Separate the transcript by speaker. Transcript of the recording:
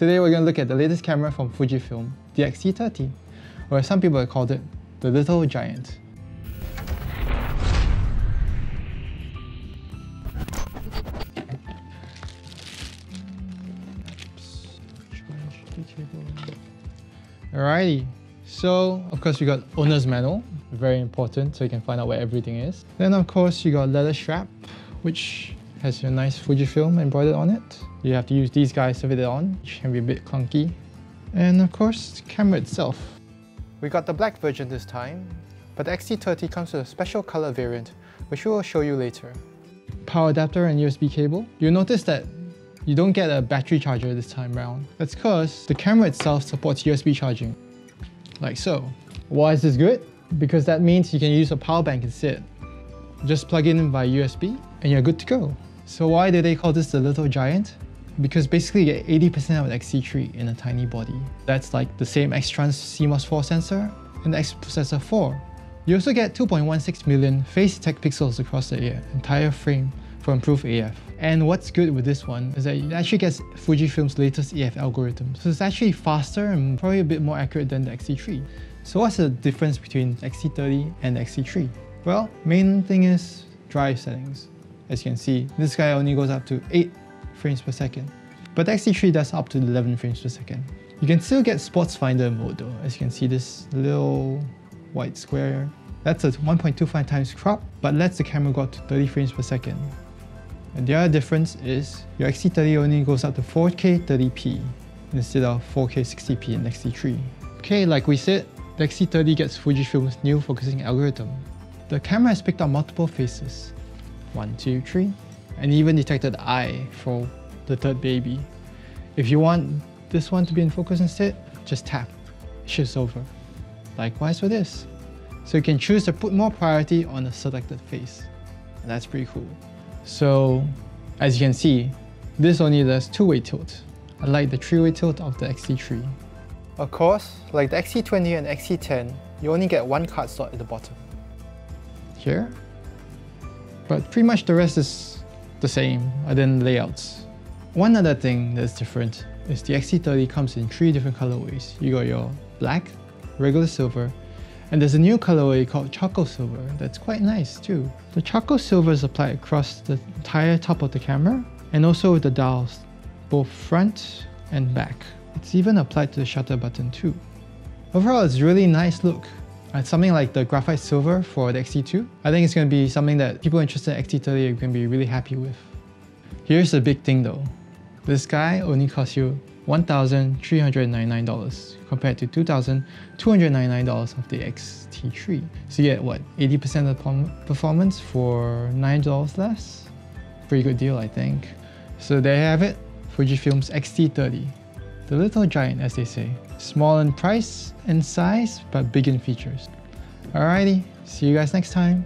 Speaker 1: Today we're going to look at the latest camera from Fujifilm, the X-T30, or some people have called it the Little Giant. Alrighty, so of course we got owner's manual, very important so you can find out where everything is. Then of course you got leather strap, which has your nice Fujifilm embroidered on it. You have to use these guys to fit it on, which can be a bit clunky. And of course, the camera itself. We got the black version this time, but the X-T30 comes with a special color variant, which we will show you later. Power adapter and USB cable. You'll notice that you don't get a battery charger this time round. That's because the camera itself supports USB charging, like so. Why is this good? Because that means you can use a power bank instead. Just plug it in via USB and you're good to go. So why do they call this the Little Giant? Because basically you get 80% of the X-T3 in a tiny body. That's like the same X-Trans CMOS 4 sensor and the X-Processor 4. You also get 2.16 million face detect pixels across the entire frame for improved AF. And what's good with this one is that it actually gets Fujifilm's latest AF algorithm. So it's actually faster and probably a bit more accurate than the X-T3. So what's the difference between the X-T30 and the X-T3? Well, main thing is drive settings. As you can see, this guy only goes up to 8 frames per second, but the X-T3 does up to 11 frames per second. You can still get Sports Finder mode though. As you can see, this little white square, that's a 1.25 times crop, but lets the camera go up to 30 frames per second. And the other difference is your X-T30 only goes up to 4K 30p instead of 4K 60p in X-T3. Okay, like we said, the X-T30 gets Fujifilm's new focusing algorithm. The camera has picked up multiple faces, 1, 2, 3, and even detected the eye for the third baby. If you want this one to be in focus instead, just tap, it shifts over. Likewise for this. So you can choose to put more priority on a selected face. And that's pretty cool. So, as you can see, this only does two-way tilt, unlike the three-way tilt of the X-T3. Of course, like the X-T20 and X-T10, you only get one card slot at the bottom. Here. But pretty much the rest is the same, other than layouts. One other thing that's different is the X-T30 comes in 3 different colorways. You got your black, regular silver, and there's a new colorway called charcoal silver that's quite nice too. The charcoal silver is applied across the entire top of the camera and also with the dials, both front and back. It's even applied to the shutter button too. Overall, it's a really nice look. Something like the graphite silver for the X-T2, I think it's going to be something that people interested in X-T30 are going to be really happy with. Here's the big thing though. This guy only costs you $1,399 compared to $2,299 of the X-T3. So you get what, 80% of the performance for $9 less? Pretty good deal, I think. So there you have it, Fujifilm's X-T30. The Little Giant, as they say. Small in price and size, but big in features. Alrighty, see you guys next time.